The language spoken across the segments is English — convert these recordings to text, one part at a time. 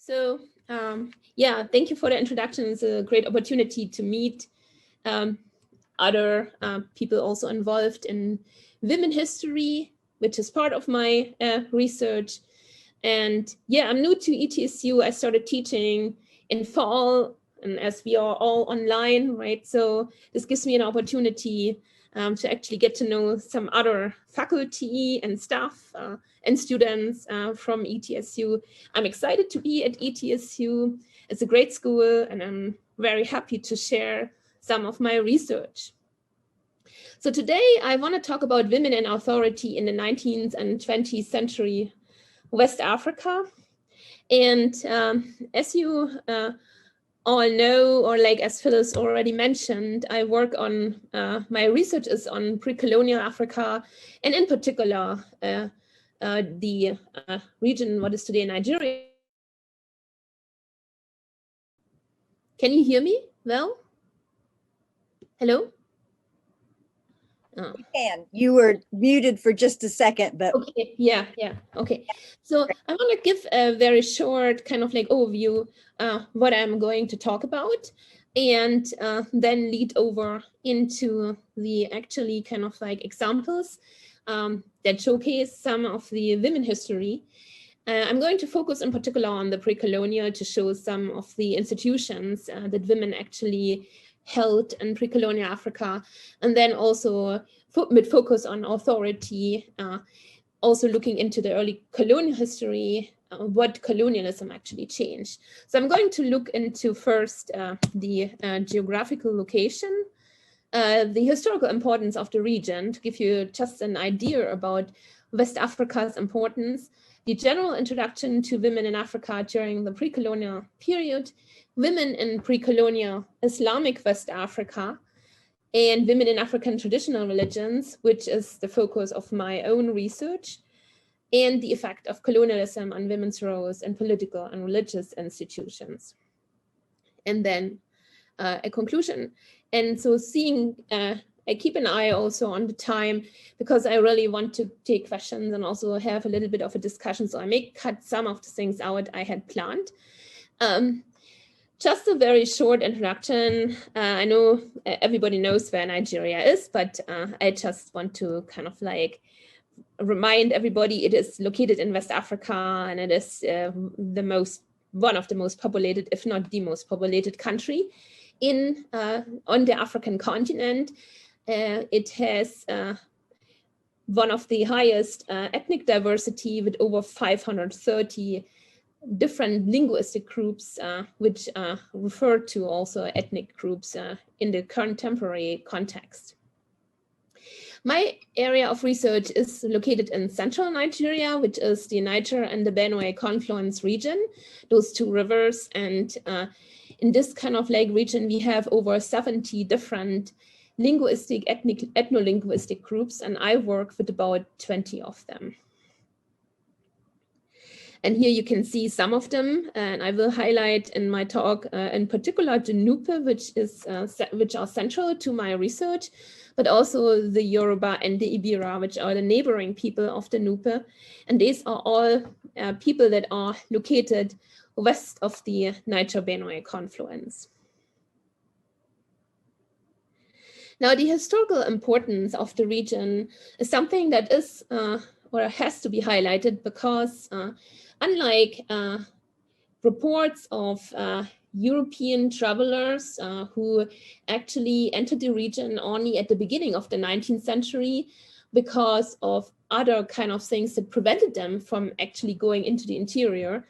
So yeah, thank you for the introduction. It's a great opportunity to meet other people also involved in women history, which is part of my research. And yeah, I'm new to ETSU. I started teaching in fall, and as we are all online, right? So this gives me an opportunity to actually get to know some other faculty and staff and students from ETSU. I'm excited to be at ETSU. It's a great school, and I'm very happy to share some of my research. So today I want to talk about women in authority in the 19th and 20th century West Africa. And as you all know, or like as Phyllis already mentioned, I work on, my research is on pre-colonial Africa, and in particular, the region what is today Nigeria. Can you hear me well? Hello? Oh. You can. You were muted for just a second, but okay, yeah, okay. So I want to give a very short kind of like overview what I'm going to talk about, and then lead over into the actually kind of like examples that showcase some of the women history. I'm going to focus in particular on the pre-colonial to show some of the institutions that women actually held in pre-colonial Africa, and then also with focus on authority, also looking into the early colonial history, what colonialism actually changed. So I'm going to look into first the geographical location, the historical importance of the region, to give you just an idea about West Africa's importance, the general introduction to women in Africa during the pre-colonial period, women in pre-colonial Islamic West Africa, and women in African traditional religions, which is the focus of my own research, and the effect of colonialism on women's roles in political and religious institutions. And then a conclusion. And so I keep an eye also on the time, because I really want to take questions and also have a little bit of a discussion. So I may cut some of the things out I had planned. Just a very short introduction. I know everybody knows where Nigeria is, but I just want to kind of like remind everybody it is located in West Africa, and it is one of the most populated, if not the most populated country on the African continent. It has one of the highest ethnic diversity, with over 530 different linguistic groups, which refer to also ethnic groups in the contemporary context. My area of research is located in central Nigeria, which is the Niger and the Benue confluence region, those two rivers. And in this kind of like region, we have over 70 different linguistic, ethno-linguistic groups, and I work with about 20 of them. And here you can see some of them, and I will highlight in my talk, in particular, the Nupe, which are central to my research, but also the Yoruba and the Ibira, which are the neighboring people of the Nupe. And these are all people that are located west of the Niger-Benue confluence. Now, the historical importance of the region is something that is or has to be highlighted, because unlike reports of European travelers who actually entered the region only at the beginning of the 19th century because of other kind of things that prevented them from actually going into the interior,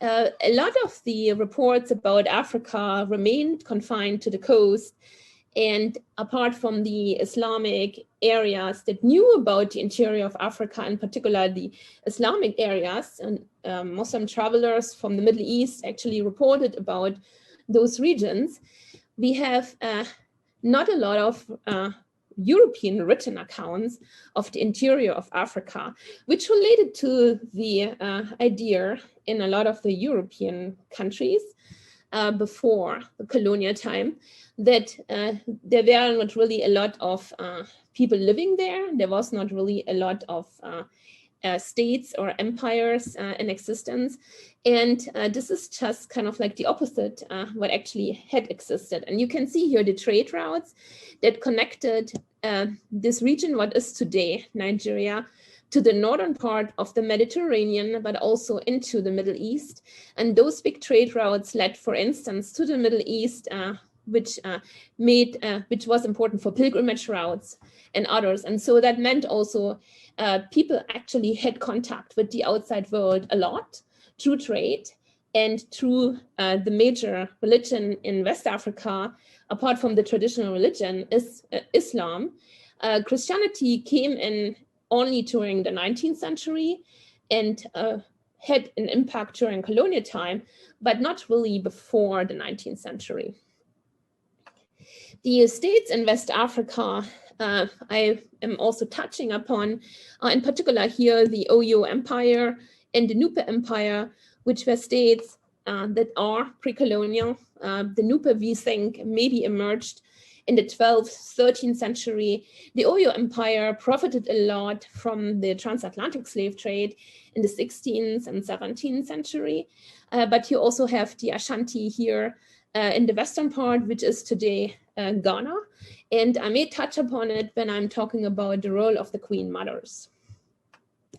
a lot of the reports about Africa remained confined to the coast. And apart from the Islamic areas that knew about the interior of Africa, in particular the Islamic areas, and Muslim travelers from the Middle East actually reported about those regions, we have not a lot of European written accounts of the interior of Africa, which related to the idea in a lot of the European countries before the colonial time, that there were not really a lot of people living there. There was not really a lot of states or empires in existence. And this is just kind of like the opposite, what actually had existed. And you can see here the trade routes that connected this region, what is today Nigeria, to the northern part of the Mediterranean, but also into the Middle East. And those big trade routes led, for instance, to the Middle East, which was important for pilgrimage routes and others. And so that meant also people actually had contact with the outside world a lot through trade and through the major religion in West Africa, apart from the traditional religion, is Islam. Christianity came in only during the 19th century and had an impact during colonial time, but not really before the 19th century. The states in West Africa, I am also touching upon, in particular here, the Oyo Empire and the Nupe Empire, which were states that are pre-colonial. The Nupe, we think, maybe emerged in the 12th, 13th century. The Oyo Empire profited a lot from the transatlantic slave trade in the 16th and 17th century. But you also have the Ashanti here in the western part, which is today Ghana. And I may touch upon it when I'm talking about the role of the Queen Mothers.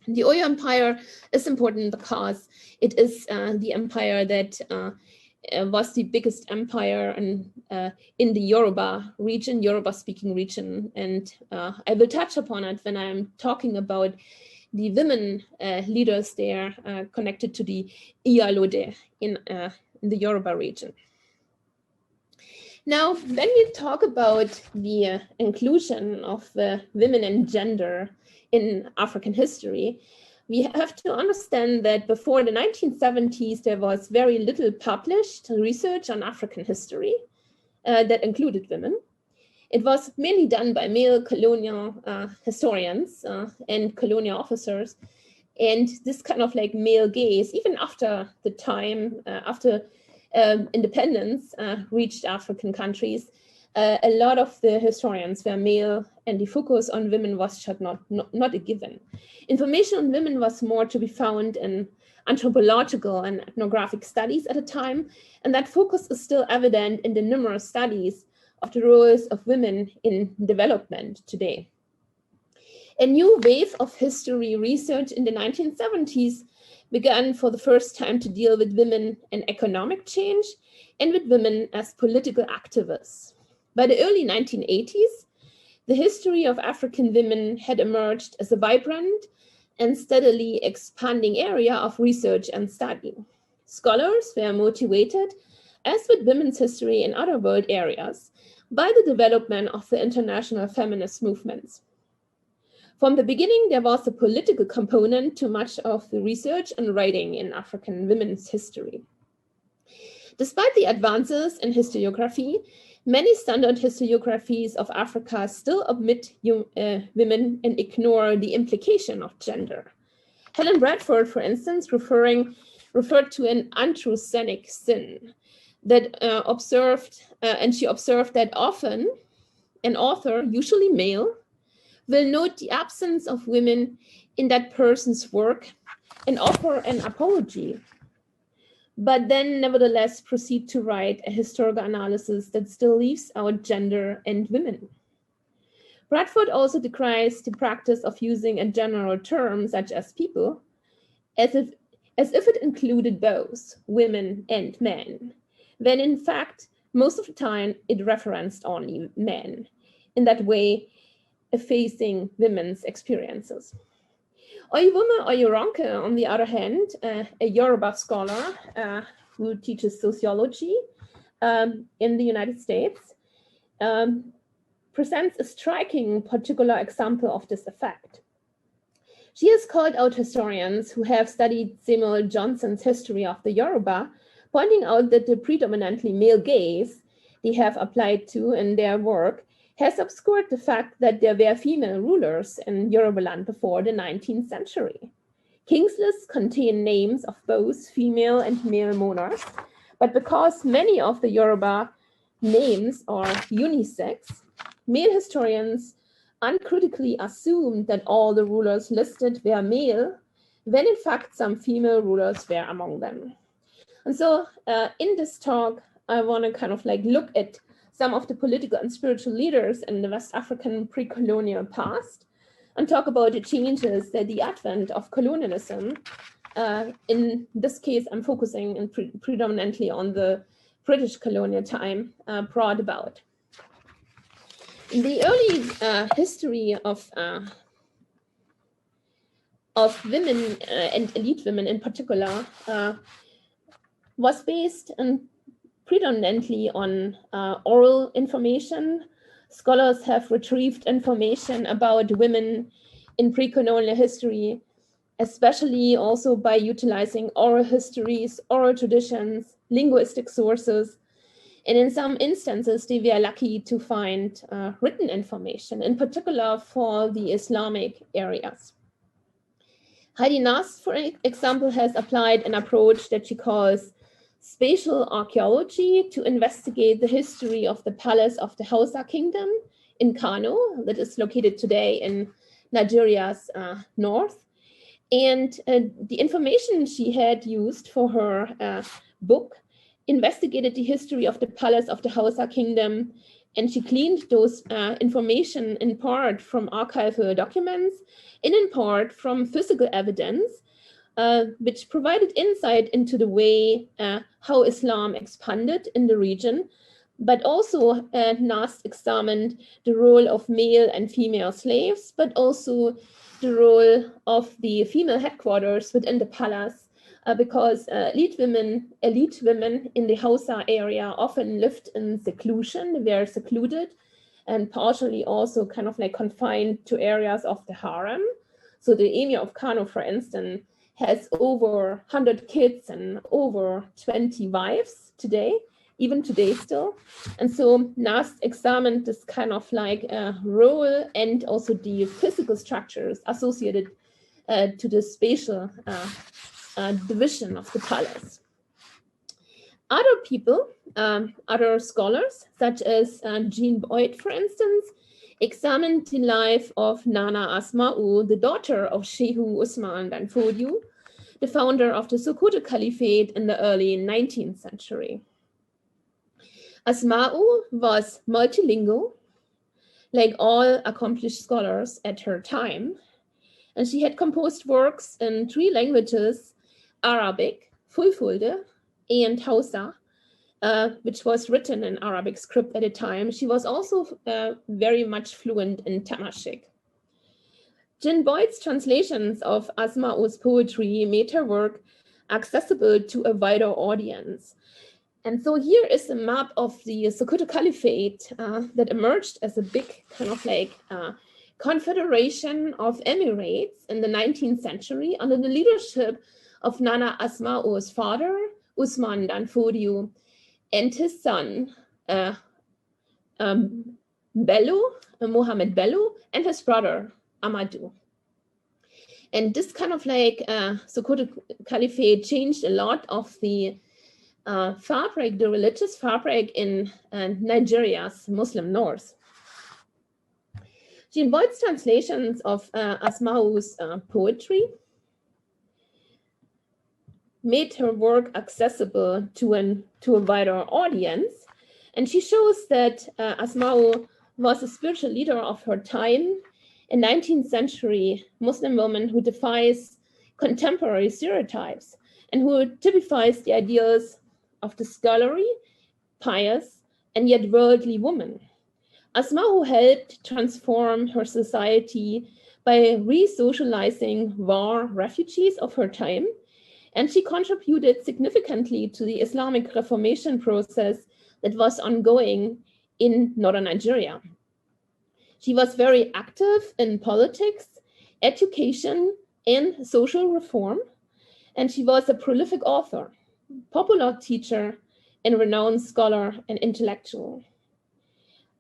The Oyo Empire is important because it is the empire that was the biggest empire in the Yoruba region, Yoruba-speaking region. And I will touch upon it when I'm talking about the women leaders there connected to the Iyalode in the Yoruba region. Now, when we talk about the inclusion of women and gender in African history, we have to understand that before the 1970s, there was very little published research on African history that included women. It was mainly done by male colonial historians and colonial officers. And this kind of like male gaze, even after the time, after independence reached African countries, a lot of the historians were male, and the focus on women was just not a given. Information on women was more to be found in anthropological and ethnographic studies at the time, and that focus is still evident in the numerous studies of the roles of women in development today. A new wave of history research in the 1970s began for the first time to deal with women and economic change and with women as political activists. By the early 1980s, the history of African women had emerged as a vibrant and steadily expanding area of research and study. Scholars were motivated, as with women's history in other world areas, by the development of the international feminist movements. From the beginning, there was a political component to much of the research and writing in African women's history. Despite the advances in historiography, many standard historiographies of Africa still omit women and ignore the implication of gender. Helen Bradford, for instance, referred to an androgenic sin that she observed that often an author, usually male, will note the absence of women in that person's work and offer an apology, but then nevertheless proceed to write a historical analysis that still leaves out gender and women. Bradford also decries the practice of using a general term such as people as if it included both women and men, when in fact, most of the time it referenced only men. In that way, effacing women's experiences. Oyewume Oyeronke, on the other hand, a Yoruba scholar who teaches sociology in the United States, presents a striking particular example of this effect. She has called out historians who have studied Samuel Johnson's history of the Yoruba, pointing out that the predominantly male gaze they have applied to in their work has obscured the fact that there were female rulers in Yorubaland before the 19th century. Kings lists contain names of both female and male monarchs, but because many of the Yoruba names are unisex, male historians uncritically assumed that all the rulers listed were male, when in fact some female rulers were among them. And so in this talk, I want to kind of like look at some of the political and spiritual leaders in the West African pre-colonial past and talk about the changes that the advent of colonialism, in this case, I'm focusing predominantly on the British colonial time, brought about. In the early history of women and elite women in particular was based predominantly on oral information. Scholars have retrieved information about women in pre-colonial history, especially also by utilizing oral histories, oral traditions, linguistic sources. And in some instances, they were lucky to find written information, in particular for the Islamic areas. Heidi Nast, for example, has applied an approach that she calls spatial archaeology to investigate the history of the palace of the Hausa kingdom in Kano, that is located today in Nigeria's north. And the information she had used for her book investigated the history of the palace of the Hausa kingdom, and she gleaned those information in part from archival documents and in part from physical evidence, which provided insight into the way how Islam expanded in the region, but also Nast examined the role of male and female slaves, but also the role of the female headquarters within the palace, because elite women in the Hausa area often lived in seclusion, they were secluded, and partially also kind of like confined to areas of the harem. So the Emir of Kano, for instance, has over 100 kids and over 20 wives today, even today still. And so Nast examined this kind of like role and also the physical structures associated to the spatial division of the palace. Other people, other scholars, such as Jean Boyd, for instance, examined the life of Nana Asma'u, the daughter of Shehu Usman Dan Fodio, the founder of the Sokoto Caliphate in the early 19th century. Asma'u was multilingual, like all accomplished scholars at her time, and she had composed works in 3 languages, Arabic, Fulfulde, and Hausa, which was written in Arabic script at the time. She was also very much fluent in Tamashek. Jean Boyd's translations of Asma'u's poetry made her work accessible to a wider audience. And so here is a map of the Sokoto Caliphate that emerged as a big kind of like confederation of emirates in the 19th century under the leadership of Nana Asma'u's father, Usman Dan Fodio, and his son, Bello, Mohammed Bello, and his brother, Amadou. And this kind of like Sokoto Caliphate changed a lot of the fabric, the religious fabric in Nigeria's Muslim north. Jean Boyd's translations of Asma'u's poetry made her work accessible to a wider audience. And she shows that Asma'u was a spiritual leader of her time, a 19th century Muslim woman who defies contemporary stereotypes and who typifies the ideals of the scholarly, pious, and yet worldly woman. Asma'u helped transform her society by re-socializing war refugees of her time, and she contributed significantly to the Islamic Reformation process that was ongoing in northern Nigeria. She was very active in politics, education, and social reform, and she was a prolific author, popular teacher, and renowned scholar and intellectual.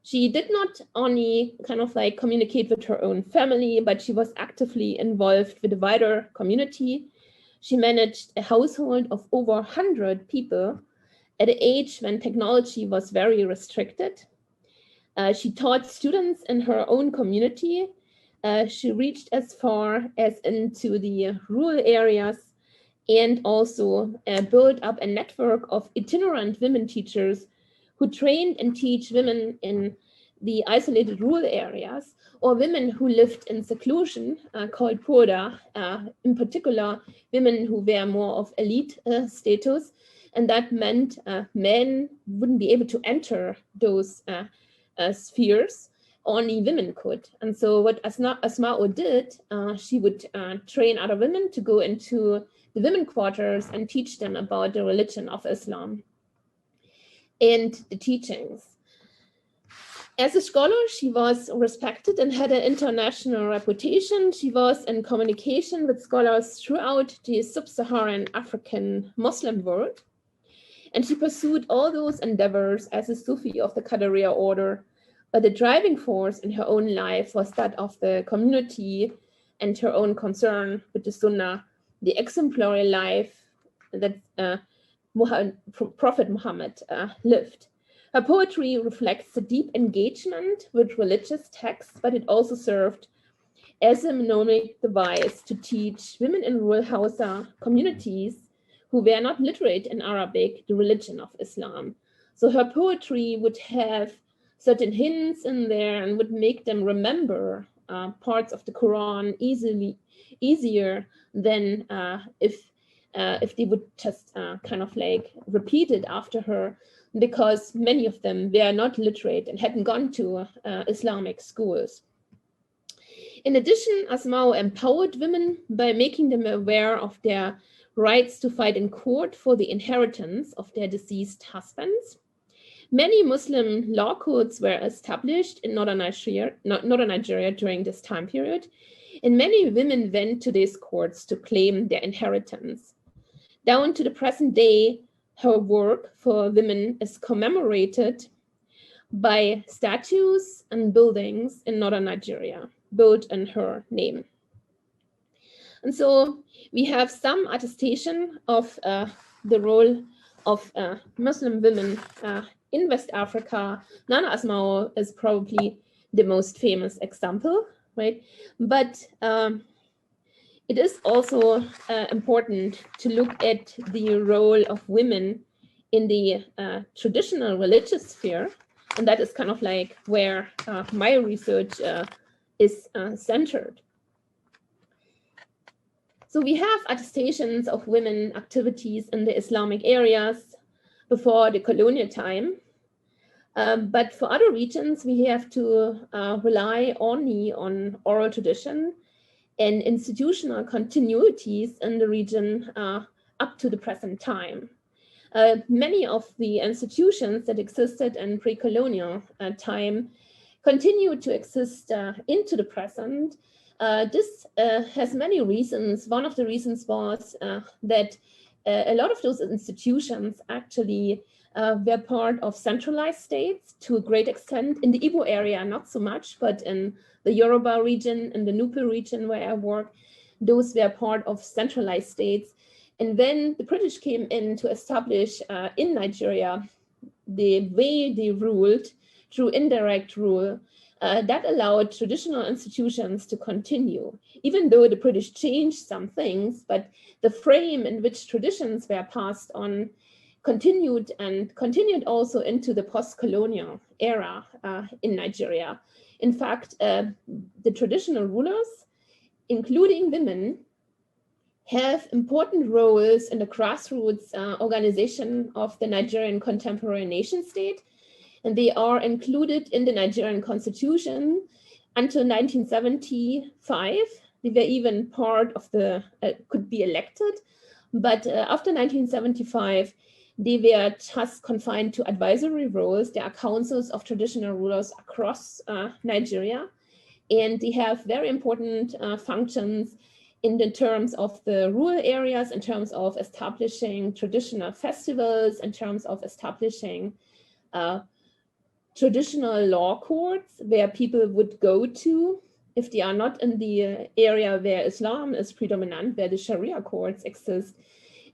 She did not only kind of like communicate with her own family, but she was actively involved with the wider community. She managed a household of over 100 people at an age when technology was very restricted. She taught students in her own community. She reached as far as into the rural areas and also built up a network of itinerant women teachers who trained and teach women in the isolated rural areas or women who lived in seclusion called Poda, in particular women who were more of elite status. And that meant men wouldn't be able to enter those spheres. Only women could. And so what Asma'u did, she would train other women to go into the women quarters and teach them about the religion of Islam and the teachings. As a scholar, she was respected and had an international reputation. She was in communication with scholars throughout the sub-Saharan African Muslim world. And she pursued all those endeavors as a Sufi of the Qadariya order. But the driving force in her own life was that of the community and her own concern with the Sunnah, the exemplary life that Prophet Muhammad lived. Her poetry reflects a deep engagement with religious texts, but it also served as a mnemonic device to teach women in rural Hausa communities who were not literate in Arabic the religion of Islam. So her poetry would have certain hints in there and would make them remember parts of the Quran easier than if they would just kind of like repeat it after her, because many of them were not literate and hadn't gone to Islamic schools. In addition, Asma'u empowered women by making them aware of their rights to fight in court for the inheritance of their deceased husbands. Many Muslim law codes were established in northern Nigeria during this time period, and many women went to these courts to claim their inheritance. Down to the present day, her work for women is commemorated by statues and buildings in northern Nigeria, built in her name. And so we have some attestation of the role of Muslim women in West Africa. Nana Asma'u is probably the most famous example, right? But it is also important to look at the role of women in the traditional religious sphere. And that is kind of like where my research is centered. So we have attestations of women activities in the Islamic areas before the colonial time. But for other regions, we have to rely only on oral tradition and institutional continuities in the region up to the present time. Many of the institutions that existed in pre-colonial time continue to exist into the present. This has many reasons. One of the reasons was that a lot of those institutions actually were part of centralized states to a great extent. In the Igbo area, not so much, but in the Yoruba region, in the Nupe region where I work, those were part of centralized states. And when the British came in to establish in Nigeria the way they ruled through indirect rule, that allowed traditional institutions to continue, even though the British changed some things, but the frame in which traditions were passed on continued also into the post-colonial era in Nigeria. In fact, the traditional rulers, including women, have important roles in the grassroots organization of the Nigerian contemporary nation state, and they are included in the Nigerian constitution until 1975. They were even part of the, could be elected, but after 1975, they were just confined to advisory roles. There are councils of traditional rulers across Nigeria, and they have very important functions in the terms of the rural areas, in terms of establishing traditional festivals, in terms of establishing traditional law courts where people would go to if they are not in the area where Islam is predominant, where the Sharia courts exist.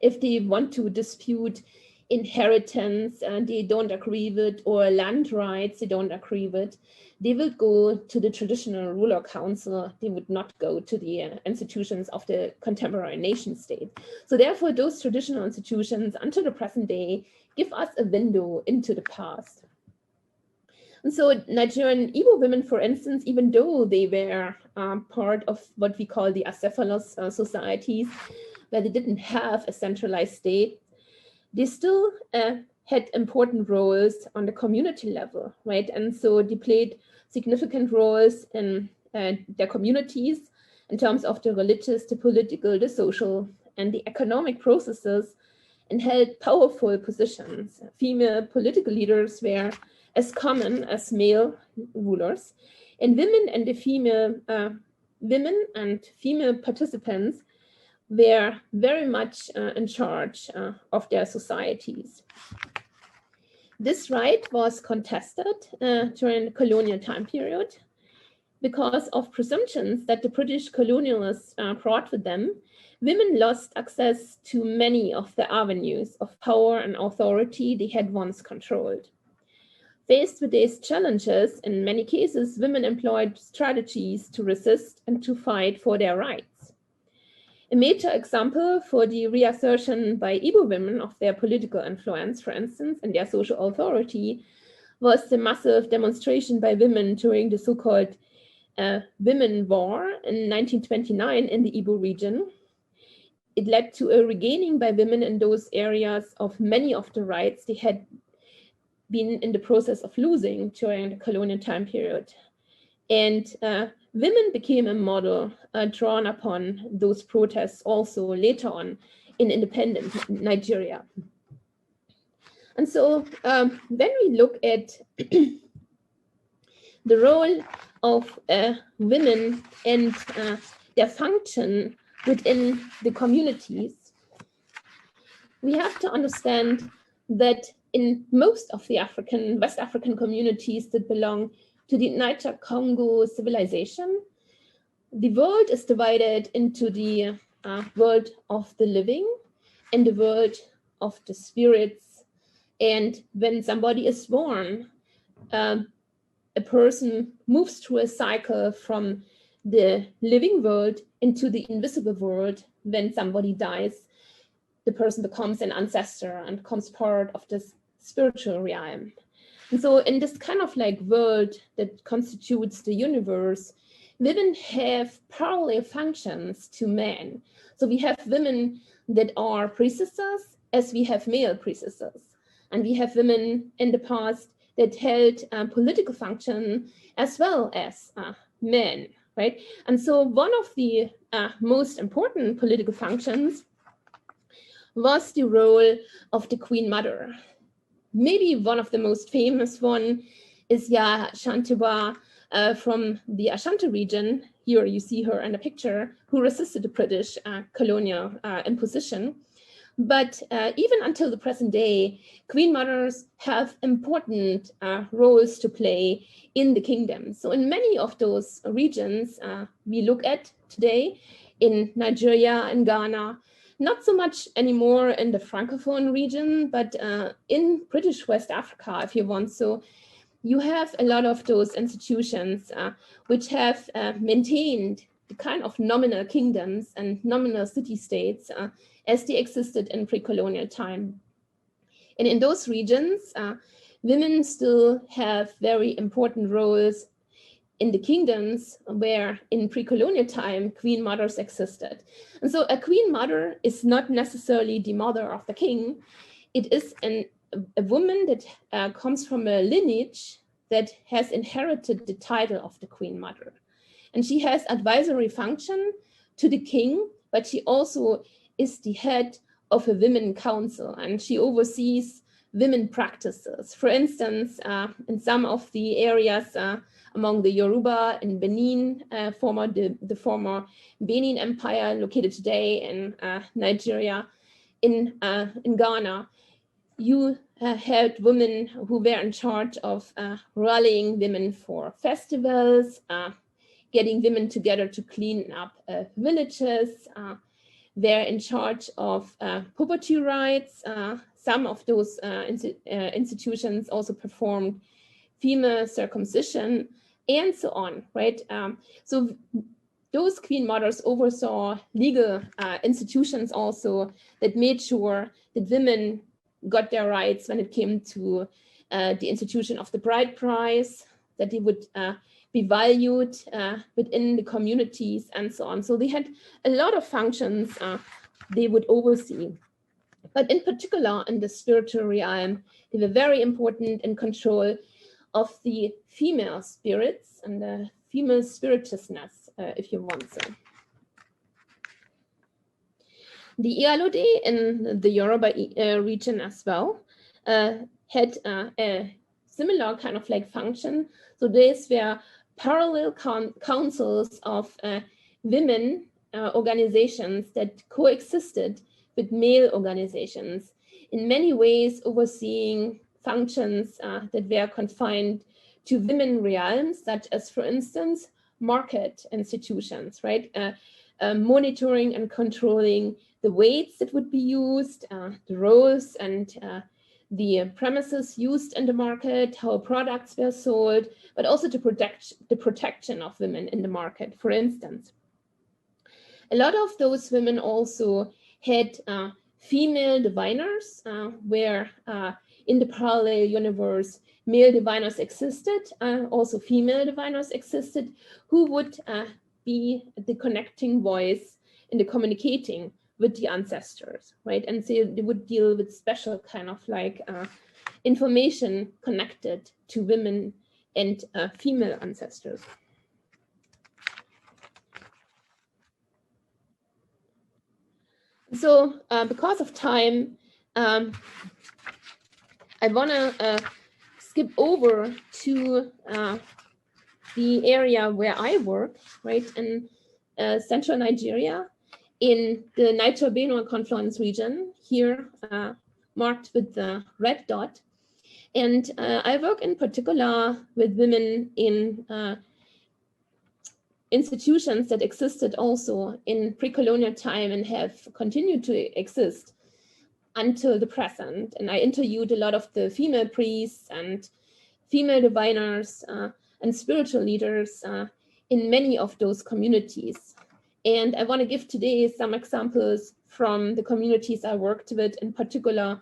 If they want to dispute inheritance they don't agree with, or land rights they don't agree with, they will go to the traditional ruler council. They would not go to the institutions of the contemporary nation state. So therefore, those traditional institutions until the present day give us a window into the past. And so Nigerian Igbo women, for instance, even though they were part of what we call the acephalous societies, where they didn't have a centralized state, they still had important roles on the community level, right? And so they played significant roles in their communities in terms of the religious, the political, the social, and the economic processes, and held powerful positions. Female political leaders were as common as male rulers, and women and the female participants were very much in charge of their societies. This right was contested during the colonial time period because of presumptions that the British colonialists brought with them. Women lost access to many of the avenues of power and authority they had once controlled. Faced with these challenges, in many cases, women employed strategies to resist and to fight for their rights. A major example for the reassertion by Igbo women of their political influence, for instance, and their social authority, was the massive demonstration by women during the so-called Women War in 1929 in the Igbo region. It led to a regaining by women in those areas of many of the rights they had been in the process of losing during the colonial time period. And women became a model drawn upon those protests also later on in independent Nigeria. And so when we look at the role of women and their function within the communities, we have to understand that in most of the West African communities that belong to the Niger-Congo civilization, the world is divided into the world of the living and the world of the spirits. And when somebody is born, a person moves through a cycle from the living world into the invisible world. When somebody dies, the person becomes an ancestor and becomes part of this spiritual realm. And so in this kind of like world that constitutes the universe, women have parallel functions to men. So we have women that are priestesses as we have male priestesses. And we have women in the past that held political function as well as men, right? And so one of the most important political functions was the role of the Queen Mother. Maybe one of the most famous one is Shantiwa from the Ashanti region. Here you see her in the picture, who resisted the British colonial imposition. But even until the present day, Queen Mothers have important roles to play in the kingdom. So in many of those regions we look at today, in Nigeria and Ghana, not so much anymore in the Francophone region, but in British West Africa, if you want. So you have a lot of those institutions which have maintained the kind of nominal kingdoms and nominal city-states as they existed in pre-colonial time. And in those regions, women still have very important roles in the kingdoms where in pre-colonial time, queen mothers existed. And so a queen mother is not necessarily the mother of the king. It is a woman that comes from a lineage that has inherited the title of the queen mother. And she has advisory function to the king, but she also is the head of a women council, and she oversees women practices. For instance, in some of the areas among the Yoruba in Benin, the former Benin Empire located today in Nigeria, in Ghana, you had women who were in charge of rallying women for festivals, getting women together to clean up villages, were in charge of puberty rights. Some of those institutions also performed female circumcision and so on, right? So those queen mothers oversaw legal institutions also that made sure that women got their rights when it came to the institution of the bride price, that they would be valued within the communities and so on. So they had a lot of functions they would oversee. But in particular, in the spiritual realm, they were very important in control of the female spirits and the female spirituousness, if you want so. The Ialode in the Yoruba region as well had a similar kind of like function. So these were parallel councils of women organizations that coexisted with male organizations, in many ways overseeing functions that were confined to women realms, such as, for instance, market institutions, right? Monitoring and controlling the weights that would be used, the roles and the premises used in the market, how products were sold, but also to protect the protection of women in the market, for instance. A lot of those women also had female diviners, where in the parallel universe, male diviners existed, also female diviners existed, who would be the connecting voice in the communicating with the ancestors, right? And so they would deal with special kind of like information connected to women and female ancestors. So because of time, I want to skip over to the area where I work, right, in central Nigeria, in the Niger-Benue confluence region, here marked with the red dot. And I work in particular with women in institutions that existed also in pre-colonial time and have continued to exist until the present. And I interviewed a lot of the female priests and female diviners and spiritual leaders in many of those communities. And I want to give today some examples from the communities I worked with, in particular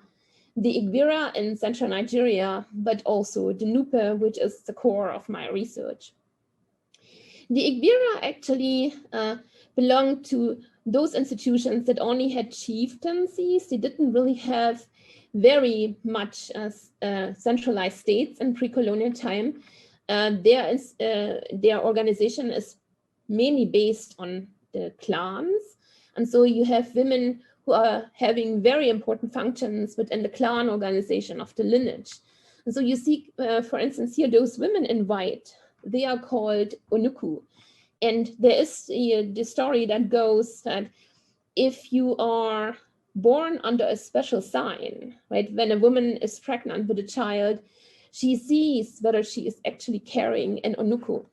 the Igbira in central Nigeria, but also the Nupe, which is the core of my research. The Igbira actually belonged to those institutions that only had chieftaincies. They didn't really have very much centralized states in pre-colonial time. Their organization is mainly based on the clans. And so you have women who are having very important functions within the clan organization of the lineage. And so you see, for instance, here, those women in white, they are called Onuku. And there is the story that goes that if you are born under a special sign, right, when a woman is pregnant with a child, she sees whether she is actually carrying an Onuku.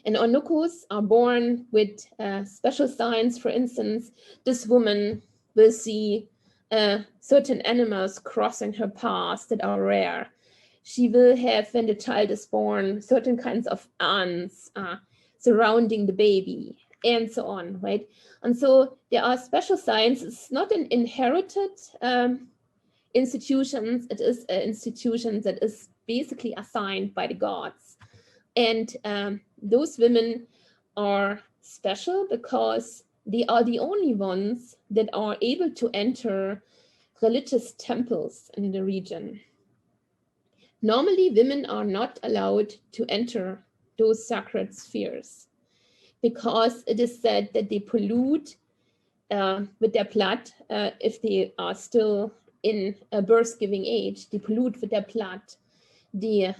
And Onukus are born with special signs. For instance, this woman will see certain animals crossing her path that are rare. She will have, when the child is born, certain kinds of ants surrounding the baby, and so on, right? And so there are special signs. It's not an inherited institution. It is an institution that is basically assigned by the gods. And those women are special because they are the only ones that are able to enter religious temples in the region. Normally, women are not allowed to enter those sacred spheres because it is said that they pollute with their blood. If they are still in a birth-giving age, they pollute with their blood the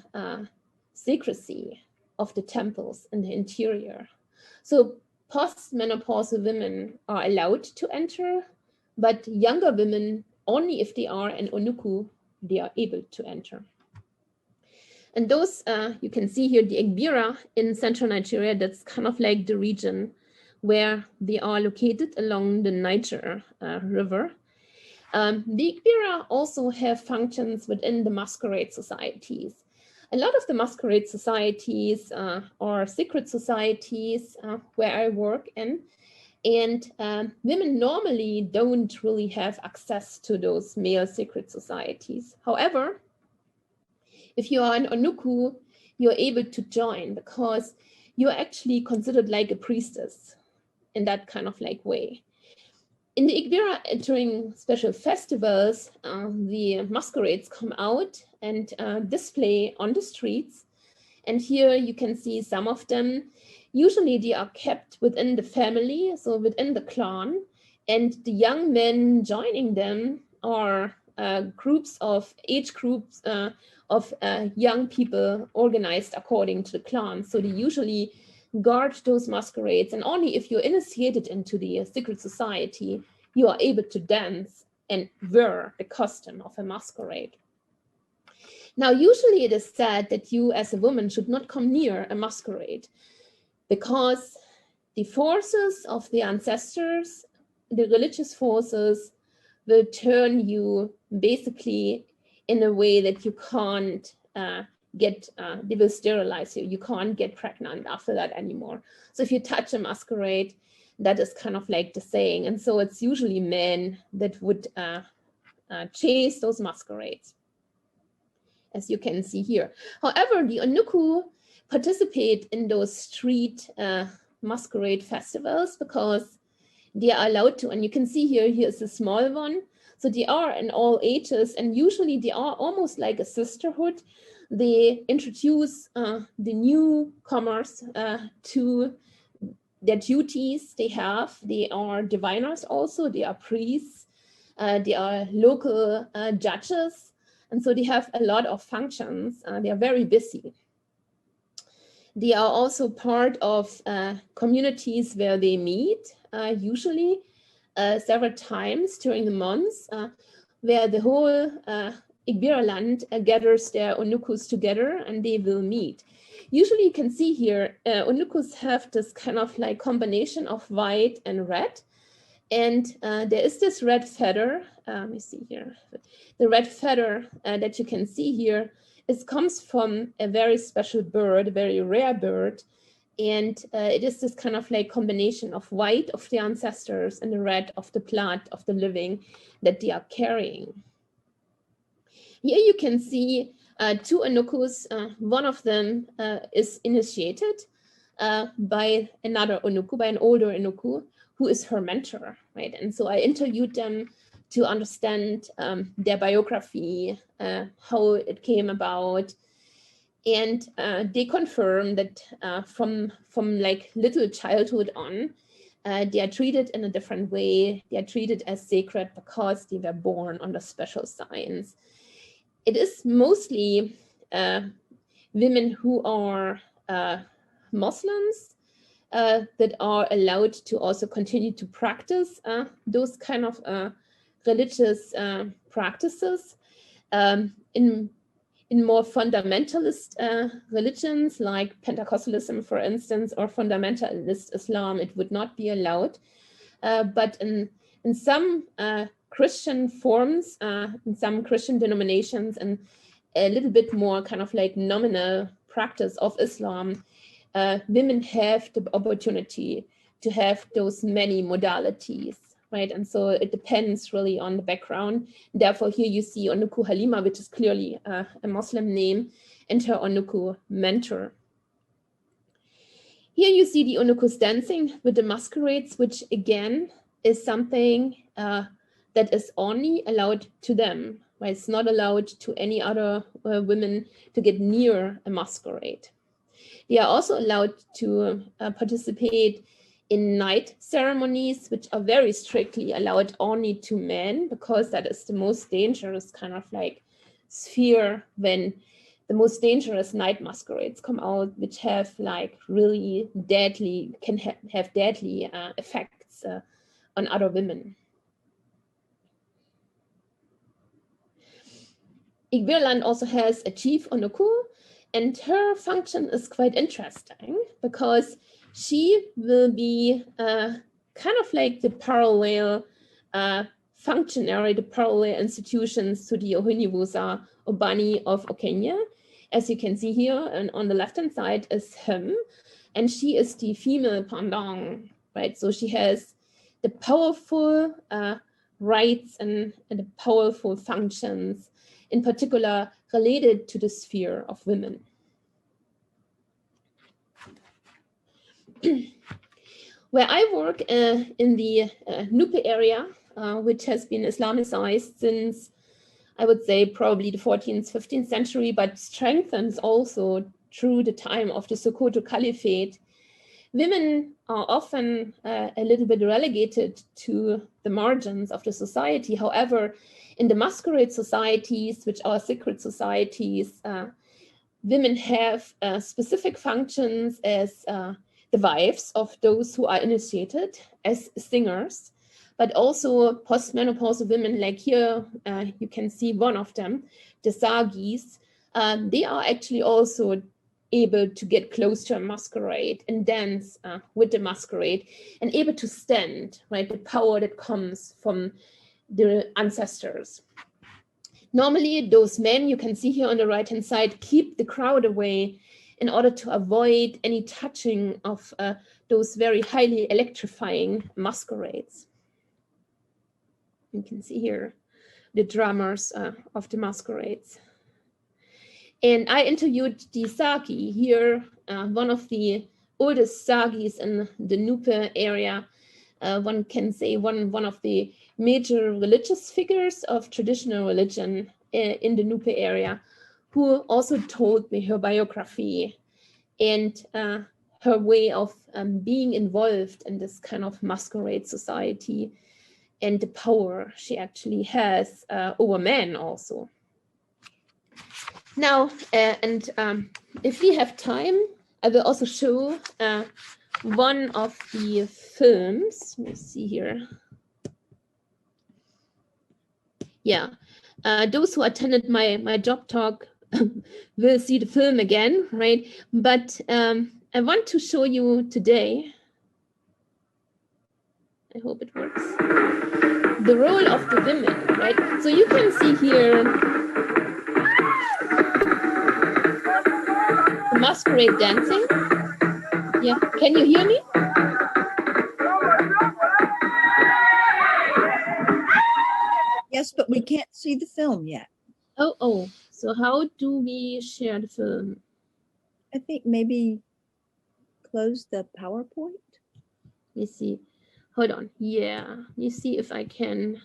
secrecy of the temples in the interior. So post-menopausal women are allowed to enter, but younger women, only if they are an Onuku, they are able to enter. And those, you can see here, the Igbira in central Nigeria, that's kind of like the region where they are located along the Niger River. The Igbira also have functions within the Masquerade societies. A lot of the Masquerade societies are secret societies where I work in, and women normally don't really have access to those male secret societies. However, if you are an Onuku, you're able to join because you're actually considered like a priestess in that kind of like way. In the Igbira, during special festivals, the masquerades come out and display on the streets. And here you can see some of them. Usually they are kept within the family, so within the clan. And the young men joining them are age groups of young people organized according to the clan. So they usually guard those masquerades, and only if you're initiated into the secret society, you are able to dance and wear the costume of a masquerade. Now, usually it is said that you as a woman should not come near a masquerade because the forces of the ancestors, the religious forces, will turn you basically in a way that you can't they will sterilize you. You can't get pregnant after that anymore. So if you touch a masquerade, that is kind of like the saying. And so it's usually men that would chase those masquerades, as you can see here. However, the Onuku participate in those street masquerade festivals because they are allowed to. And you can see here's a small one. So they are in all ages, and usually they are almost like a sisterhood. They introduce the newcomers to their duties they have. They are diviners also, they are priests, they are local judges, and so they have a lot of functions. They are very busy. They are also part of communities where they meet, usually several times during the months, where the whole Igbira land gathers their Onukus together and they will meet. Usually you can see here, Onukus have this kind of like combination of white and red. And there is this red feather, let me see here. The red feather that you can see here, it comes from a very special bird, a very rare bird. And it is this kind of like combination of white of the ancestors and the red of the blood of the living that they are carrying. Here you can see two Onukus. One of them is initiated by another Onuku, by an older Onuku, who is her mentor, right? And so I interviewed them to understand their biography, how it came about. And they confirm that from like little childhood on, they are treated in a different way. They are treated as sacred because they were born under special signs. It is mostly women who are Muslims that are allowed to also continue to practice those kind of religious practices. In more fundamentalist religions like Pentecostalism, for instance, or fundamentalist Islam, it would not be allowed. But in some Christian forms, in some Christian denominations, and a little bit more kind of like nominal practice of Islam, women have the opportunity to have those many modalities, right? And so it depends really on the background. Therefore, here you see Onuku Halima, which is clearly a Muslim name, and her Onuku mentor. Here you see the Onukus dancing with the masquerades, which again is something that is only allowed to them, right? It's not allowed to any other women to get near a masquerade. They are also allowed to participate in night ceremonies, which are very strictly allowed only to men, because that is the most dangerous kind of like sphere when the most dangerous night masquerades come out, which have like really deadly, can have deadly effects on other women. Igvirland also has a chief Onuku, and her function is quite interesting because she will be kind of like the parallel functionary, the parallel institutions to the Ohiniwusa Obani of Okenya. As you can see here, and on the left-hand side is him, and she is the female pendant, right? So she has the powerful rights and the powerful functions, in particular related to the sphere of women. Where I work in the Nupe area, which has been Islamicized since, I would say, probably the 14th, 15th century, but strengthens also through the time of the Sokoto Caliphate. Women are often a little bit relegated to the margins of the society. However, in the Masquerade societies, which are secret societies, women have specific functions as the wives of those who are initiated, as singers, but also postmenopausal women, like here, you can see one of them, the Sagis. They are actually also able to get close to a masquerade and dance with the masquerade and able to stand, right, the power that comes from the ancestors. Normally, those men you can see here on the right-hand side keep the crowd away in order to avoid any touching of those very highly electrifying masquerades. You can see here the drummers of the masquerades. And I interviewed the Sagi here, one of the oldest Sagis in the Nupe area. One can say one of the major religious figures of traditional religion in the Nupe area, who also told me her biography and her way of being involved in this kind of masquerade society and the power she actually has over men also. Now, if we have time, I will also show one of the films. Let me see here. Yeah, those who attended my job talk will see the film again, right? But I want to show you today, I hope it works, the role of the women, right? So you can see here the masquerade dancing. Yeah, can you hear me? Yes, but we can't see the film yet. Oh, so how do we share the film? I think maybe close the PowerPoint. Let me see. Hold on. Yeah, let me see if I can.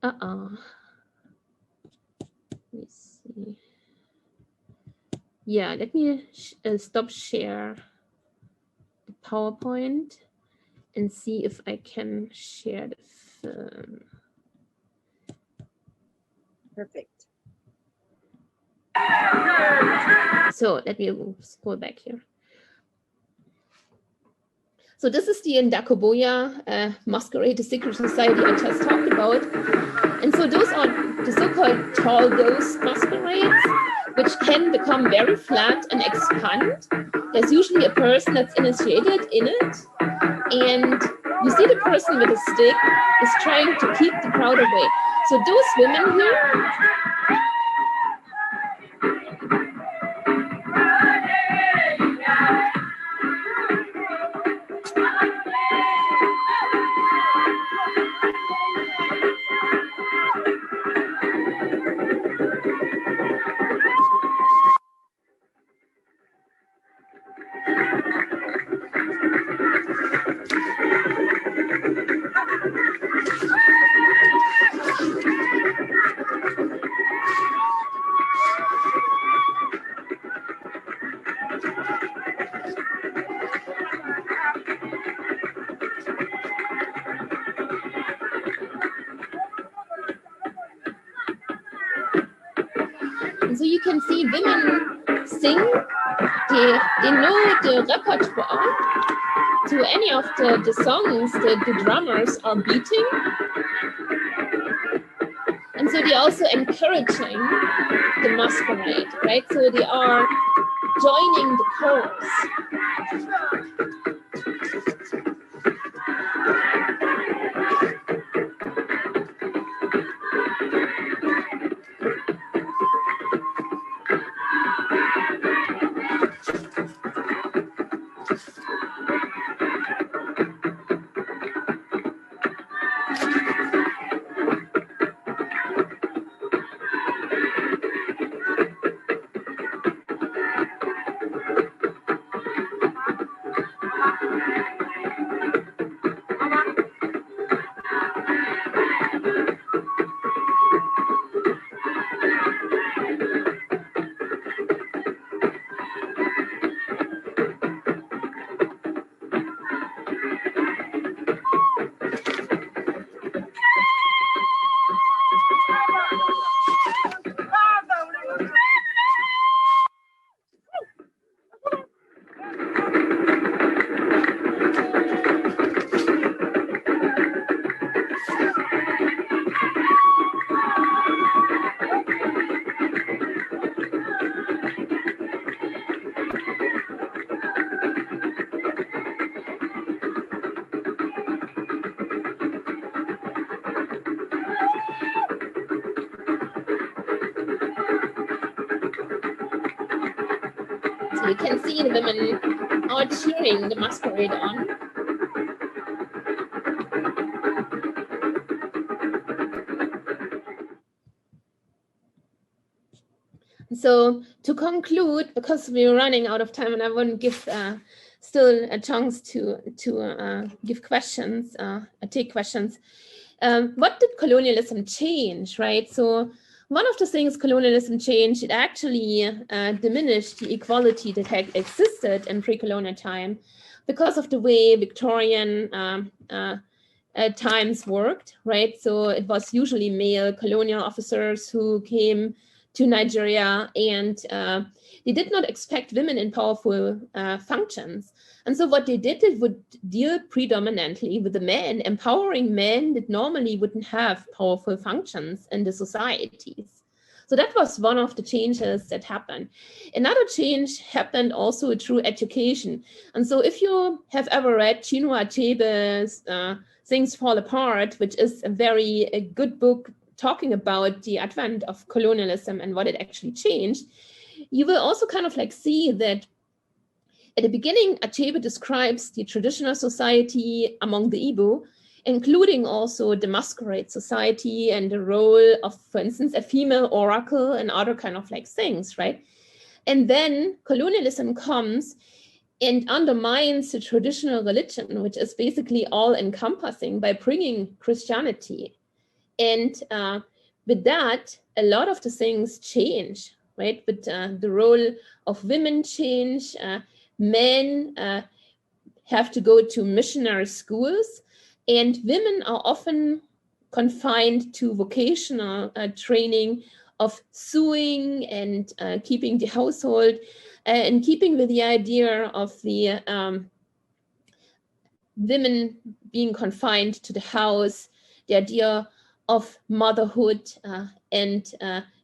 Let me see. Yeah, let me stop share the PowerPoint and see if I can share the film. Perfect. So let me scroll back here. So this is the Ndakoboya Masquerade, the secret society I just talked about. And so those are the so-called tall ghost masquerades, which can become very flat and expand. There's usually a person that's initiated in it. And you see the person with a stick is trying to keep the crowd away. So those women here, and so you can see women sing, they know the repertoire to any of the songs that the drummers are beating. And so they're also encouraging the masquerade, right? So they are joining the chorus. You can see the women are cheering the masquerade on. So to conclude, because we're running out of time and I want to give still a chance to give questions, take questions. What did colonialism change, right? So one of the things colonialism changed, it actually diminished the equality that had existed in pre-colonial time because of the way Victorian times worked, right? So it was usually male colonial officers who came to Nigeria, and they did not expect women in powerful functions. And so what they did, it would deal predominantly with the men, empowering men that normally wouldn't have powerful functions in the societies. So that was one of the changes that happened. Another change happened also through education. And so if you have ever read Chinua Achebe's Things Fall Apart, which is a good book talking about the advent of colonialism and what it actually changed, you will also kind of like see that at the beginning, Achebe describes the traditional society among the Igbo, including also the masquerade society and the role of, for instance, a female oracle and other kind of like things, right? And then colonialism comes and undermines the traditional religion, which is basically all encompassing, by bringing Christianity. And with that, a lot of the things change, right? But the role of women change. Men have to go to missionary schools, and women are often confined to vocational training of sewing and keeping the household, and keeping with the idea of the women being confined to the house, the idea of motherhood and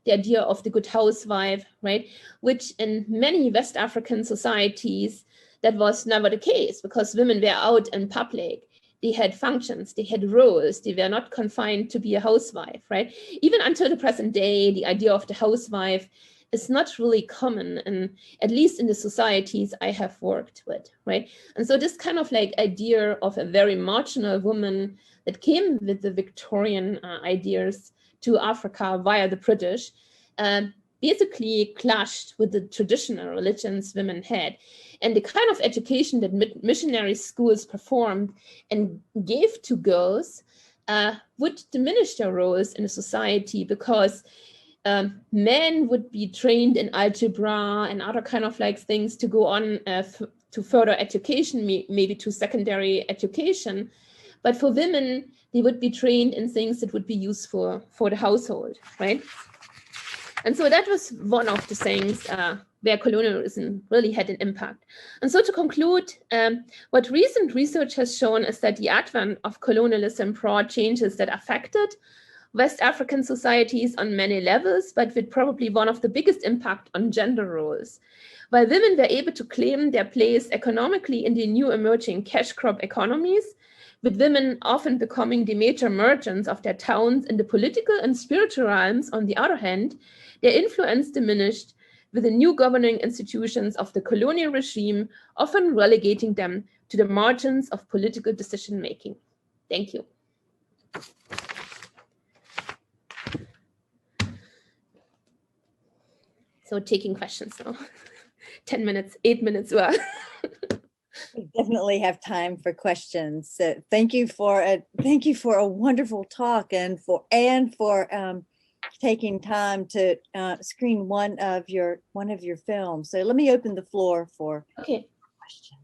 the idea of the good housewife, right? Which in many West African societies, that was never the case, because women were out in public. They had functions, they had roles, they were not confined to be a housewife, right? Even until the present day, the idea of the housewife is not really common, and at least in the societies I have worked with, right? And so this kind of like idea of a very marginal woman that came with the Victorian ideas to Africa via the British, basically clashed with the traditional religions women had. And the kind of education that missionary schools performed and gave to girls would diminish their roles in a society, because men would be trained in algebra and other kind of like things to go on to further education, maybe to secondary education. But for women, they would be trained in things that would be useful for the household, right? And so that was one of the things where colonialism really had an impact. And so to conclude, what recent research has shown is that the advent of colonialism brought changes that affected West African societies on many levels, but with probably one of the biggest impact on gender roles. While women were able to claim their place economically in the new emerging cash crop economies, with women often becoming the major merchants of their towns in the political and spiritual realms, on the other hand, their influence diminished, with the new governing institutions of the colonial regime often relegating them to the margins of political decision-making. Thank you. So taking questions now. 10 minutes, 8 minutes. Well. We definitely have time for questions. So thank you for a wonderful talk, and for taking time to screen one of your films. So let me open the floor for questions.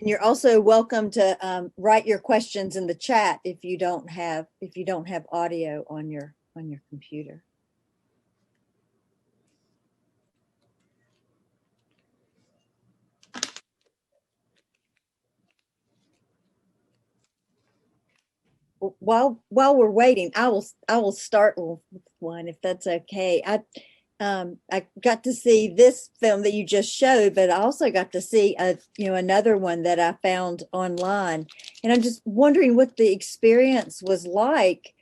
And you're also welcome to write your questions in the chat if you don't have audio on your computer. While we're waiting, I will start with one, if that's okay. I got to see this film that you just showed, but I also got to see another one that I found online, and I'm just wondering what the experience was like,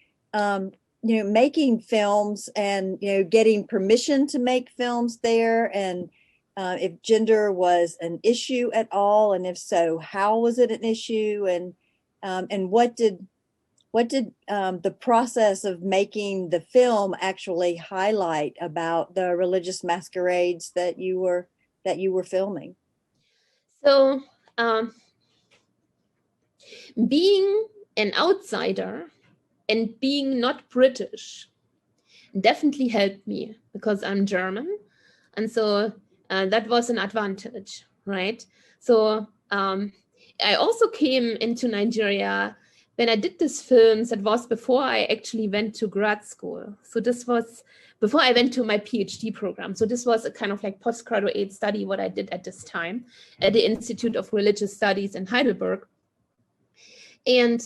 making films and getting permission to make films there, and if gender was an issue at all, and if so, how was it an issue, and what did the process of making the film actually highlight about the religious masquerades that you were filming? So being an outsider and being not British definitely helped me because I'm German. And so that was an advantage, right? So I also came into Nigeria when I did these films. That was before I actually went to grad school. So this was before I went to my PhD program. So this was a kind of like postgraduate study, what I did at this time at the Institute of Religious Studies in Heidelberg. And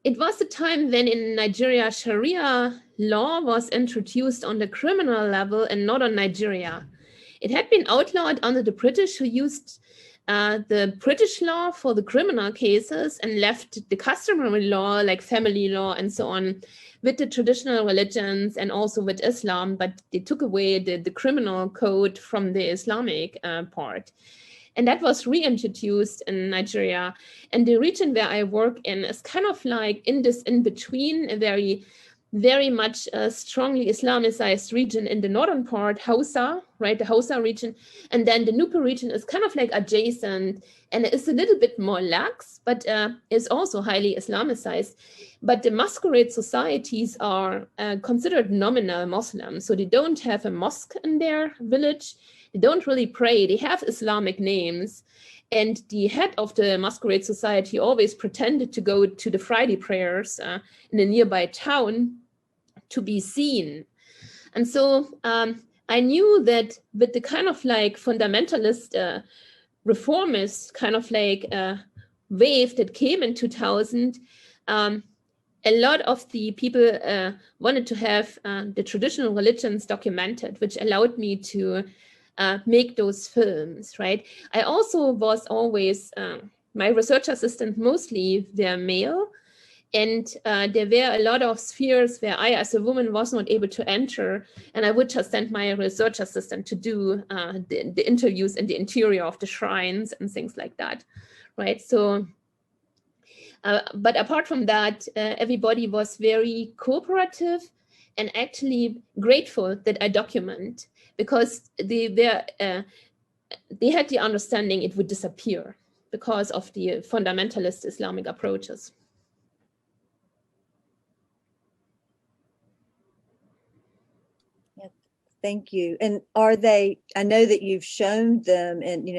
it was a time when in Nigeria, Sharia law was introduced on the criminal level and not on Nigeria. It had been outlawed under the British, who used the British law for the criminal cases and left the customary law, like family law and so on, with the traditional religions and also with Islam, but they took away the criminal code from the Islamic part. And that was reintroduced in Nigeria. And the region where I work in is kind of like in this in between, a very, very much strongly Islamicized region in the northern part, Hausa, right? The Hausa region. And then the Nupe region is kind of like adjacent, and it's a little bit more lax, but is also highly Islamicized. But the Masquerade societies are considered nominal Muslim. So they don't have a mosque in their village. They don't really pray. They have Islamic names. And the head of the Masquerade Society always pretended to go to the Friday prayers in a nearby town to be seen. And so I knew that with the kind of like fundamentalist reformist kind of like wave that came in 2000, a lot of the people wanted to have the traditional religions documented, which allowed me to make those films, right? I also was always, my research assistant mostly were male, and there were a lot of spheres where I, as a woman, was not able to enter, and I would just send my research assistant to do the interviews in the interior of the shrines and things like that, right? So, but apart from that, everybody was very cooperative and actually grateful that I document, because they had the understanding it would disappear because of the fundamentalist Islamic approaches. Yeah, thank you. And are they, I know that you've shown them and,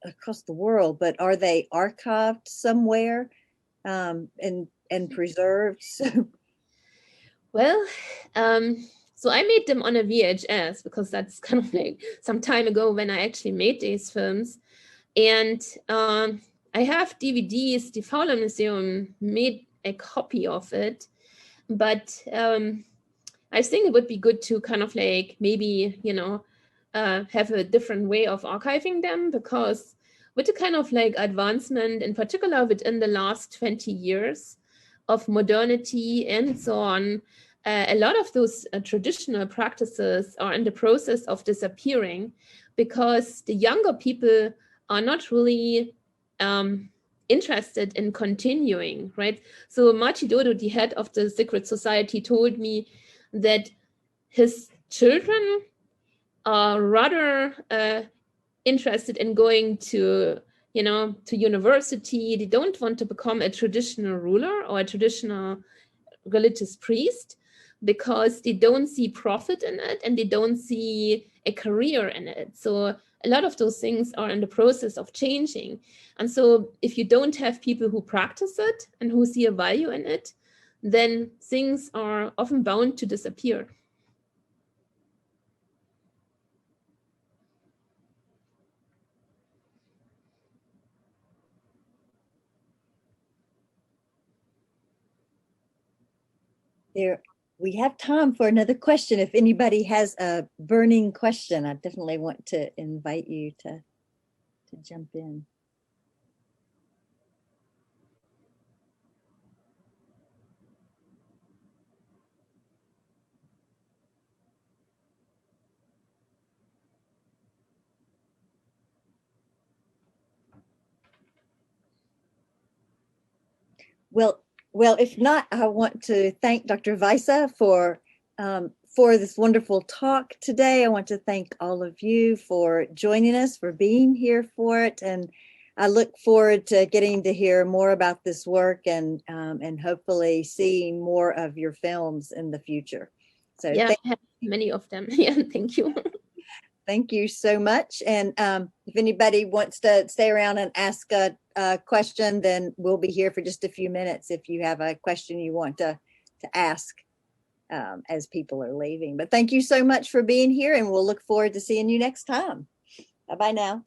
across the world, but are they archived somewhere and preserved? Well, so I made them on a VHS because that's kind of like some time ago when I actually made these films. And I have DVDs. The Fowler Museum made a copy of it. But I think it would be good to kind of like maybe, have a different way of archiving them, because with the kind of like advancement, in particular within the last 20 years of modernity and so on, a lot of those traditional practices are in the process of disappearing because the younger people are not really interested in continuing, right? So Machidodo, the head of the secret society, told me that his children are rather interested in going to university. They don't want to become a traditional ruler or a traditional religious priest because they don't see profit in it and they don't see a career in it. So a lot of those things are in the process of changing. And so if you don't have people who practice it and who see a value in it, then things are often bound to disappear. There we have time for another question. If anybody has a burning question, I definitely want to invite you to jump in. Well, if not, I want to thank Dr. Weise for this wonderful talk today. I want to thank all of you for joining us, for being here for it, and I look forward to getting to hear more about this work and hopefully seeing more of your films in the future. So yeah, I have many of them. Yeah, thank you. Thank you so much. And if anybody wants to stay around and ask a question, then we'll be here for just a few minutes if you have a question you want to ask as people are leaving. But thank you so much for being here, and we'll look forward to seeing you next time. Bye-bye now.